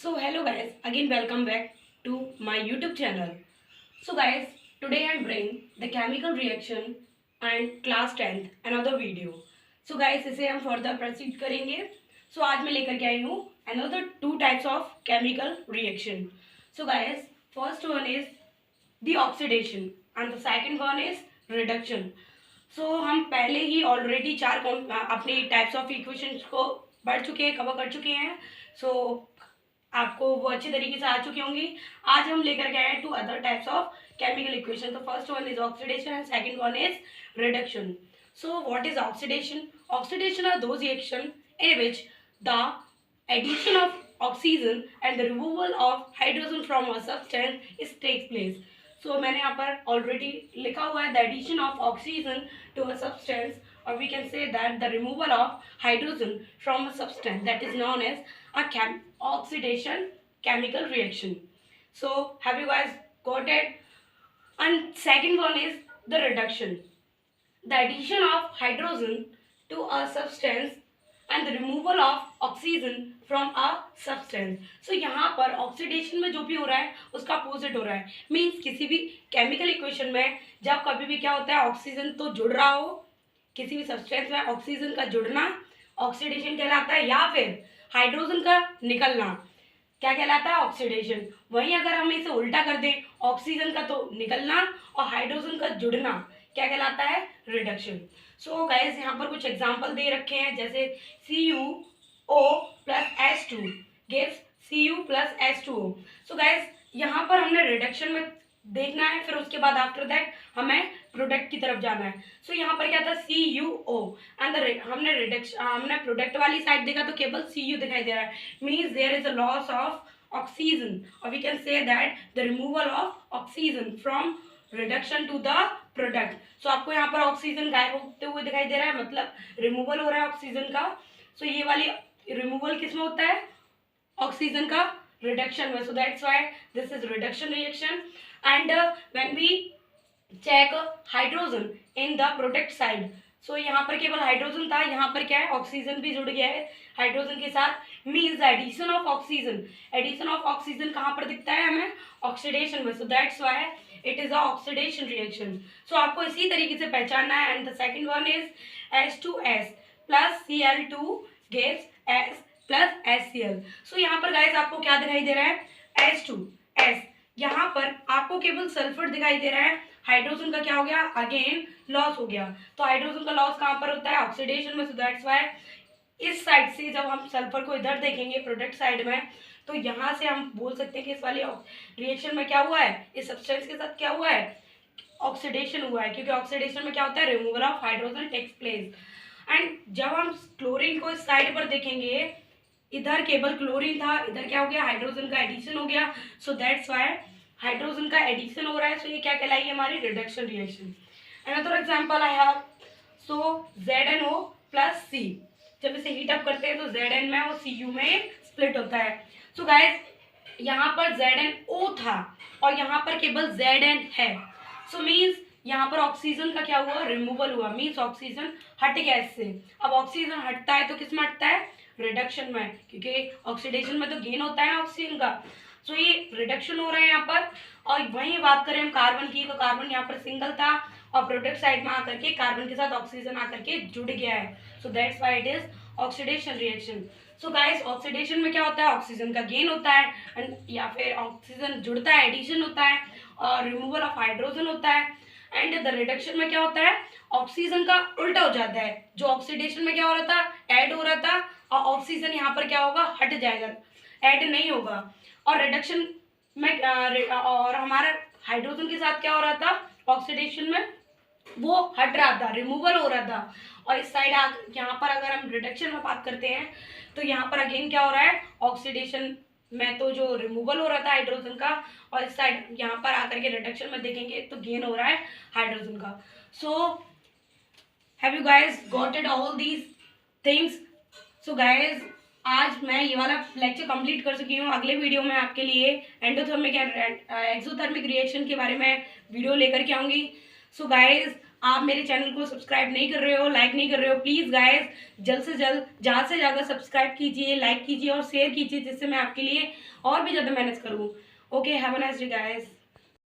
So hello guys, again welcome back to my YouTube channel. So guys, today I bring the chemical reaction and class 10th another video. So guys, इसे हम further proceed करेंगे. So आज मैं लेकर के आई हूँ another two types of chemical reaction. So guys, first one is the oxidation and the second one is reduction. So हम पहले ही ऑलरेडी चार अपने टाइप्स ऑफ इक्वेशंस को पढ़ चुके हैं, कवर कर चुके हैं. सो आपको वो अच्छे तरीके से आ चुकी होंगी. आज हम लेकर के आए हैं two other types of chemical equation. तो first one is oxidation and second one is reduction. So what is oxidation? Oxidation are those reaction in which the addition of oxygen and the removal of hydrogen from a substance is takes place. So मैंने यहाँ पर already लिखा हुआ है the addition of oxygen to a substance, or we can say that the removal of hydrogen from a substance, that is known as a oxidation chemical reaction. So have you guys got it? And second one is the reduction, the addition of hydrogen to a substance and the removal of oxygen from a substance. So यहाँ पर oxidation में जो भी हो रहा है उसका opposite हो रहा है. मीन्स किसी भी केमिकल इक्वेशन में जब कभी भी क्या होता है, ऑक्सीजन तो जुड़ रहा हो, किसी भी सब्सटेंस में ऑक्सीजन का जुड़ना ऑक्सीडेशन कहलाता है, या फिर हाइड्रोजन का निकलना क्या कहलाता है, ऑक्सीडेशन. वहीं अगर हम इसे उल्टा कर दें, ऑक्सीजन का तो निकलना और हाइड्रोजन का जुड़ना क्या कहलाता है, रिडक्शन. सो गाइस यहाँ पर कुछ एग्जांपल दे रखे हैं, जैसे CuO plus H2 gives Cu plus H2O. So guys यहाँ पर हमने रिडक्शन में देखना है, फिर उसके बाद आफ्टर दैट हमें प्रोडक्ट की तरफ जाना है. सो यहाँ पर क्या था, CuO एंड हमने प्रोडक्ट वाली साइड देखा तो केवल Cu दिखाई दे रहा है. Means there is a loss of oxygen, और we can say that the removal of oxygen from reduction to the product. So आपको यहाँ पर ऑक्सीजन गायब होते हुए दिखाई दे रहा है, मतलब रिमूवल हो रहा है ऑक्सीजन का. सो ये वाली रिमूवल किस में होता है, ऑक्सीजन का रिडक्शन में. So that's why this is reduction reaction. And when we check hydrogen in the product side, so यहाँ पर केवल हाइड्रोजन था, यहाँ पर क्या है, ऑक्सीजन भी जुड़ गया है हाइड्रोजन के साथ. Means addition of oxygen. Addition of oxygen कहाँ पर दिखता है हमें, ऑक्सीडेशन में. So that's why it is a oxidation reaction. So आपको इसी तरीके से पहचानना है. And the second one is H2S plus Cl2 gives S plus HCl. सो यहाँ पर गाइस आपको क्या दिखाई दे रहा है, H2S. यहाँ पर आपको केवल सल्फर दिखाई दे रहा है, हाइड्रोजन का क्या हो गया, अगेन लॉस हो गया. तो हाइड्रोजन का लॉस कहाँ पर होता है, ऑक्सीडेशन में. सो दैट्स व्हाई इस साइड से जब हम सल्फर को इधर देखेंगे प्रोडक्ट साइड में, तो यहाँ से हम बोल सकते हैं कि इस वाली रिएक्शन में क्या हुआ है, इस सब्सटेंस के साथ क्या हुआ है, ऑक्सीडेशन हुआ है. क्योंकि ऑक्सीडेशन में क्या होता है, removal of hydrogen takes place. And जब हम क्लोरीन को इस साइड पर देखेंगे, इधर केवल क्लोरीन था, इधर क्या हो गया, हाइड्रोजन का एडिशन हो गया. सो दैट्स व्हाई हाइड्रोजन का एडिशन हो रहा है. सो ये क्या कहलाएगी, हमारी reduction reaction. Another example I have, so ZnO plus C. जब इसे हीट अप करते हैं तो Zn में और Cu में स्प्लिट होता है. सो गाइस यहाँ पर ZnO था और यहाँ पर केवल Zn है. सो मीन्स यहाँ पर ऑक्सीजन का क्या हुआ, रिमूवल हुआ. मीन्स ऑक्सीजन हट गया इससे. अब ऑक्सीजन हटता है तो किस में हटता है, रिडक्शन में, क्योंकि ऑक्सीडेशन में तो गेन होता है ऑक्सीजन का. सो ये रिडक्शन हो रहा है यहाँ पर. और वहीं बात करें हम कार्बन की, तो कार्बन यहाँ पर सिंगल था और प्रोडक्ट साइड में आकर के कार्बन के साथ ऑक्सीजन आकर के जुड़ गया है. सो that's why it is oxidation reaction. So guys oxidation में क्या होता है, ऑक्सीजन का गेन होता है, एंड या फिर ऑक्सीजन जुड़ता है, एडिशन होता है, और रिमूवल ऑफ हाइड्रोजन होता है. एंड द रिडक्शन में क्या होता है, ऑक्सीजन का उल्टा हो जाता है. जो ऑक्सीडेशन में क्या हो रहा था, ऐड हो रहा था, और ऑक्सीजन यहाँ पर क्या होगा, हट जाएगा, ऐड नहीं होगा. और रिडक्शन में और हमारा हाइड्रोजन के साथ क्या हो रहा था, ऑक्सीडेशन में वो हट रहा था, रिमूवल हो रहा था. और इस साइड यहाँ पर अगर हम रिडक्शन में बात करते हैं तो यहाँ पर अगेन क्या हो रहा है, ऑक्सीडेशन में तो जो रिमूवल हो रहा था हाइड्रोजन का, और इस साइड यहाँ पर आकर के रिडक्शन में देखेंगे तो गेन हो रहा है हाइड्रोजन का. So have you guys got it all these things. So guys आज मैं ये वाला लेक्चर कंप्लीट कर चुकी हूँ. अगले वीडियो में आपके लिए एंडोथर्मिक एक्सोथर्मिक रिएक्शन के बारे में वीडियो लेकर के आऊँगी. सो गाइज आप मेरे चैनल को सब्सक्राइब नहीं कर रहे हो, लाइक नहीं कर रहे हो, प्लीज़ गाइस जल्द से जल्द ज़्यादा से ज़्यादा सब्सक्राइब कीजिए, लाइक कीजिए और शेयर कीजिए, जिससे मैं आपके लिए और भी ज़्यादा मेहनत करूँ। Okay, have a nice day guys.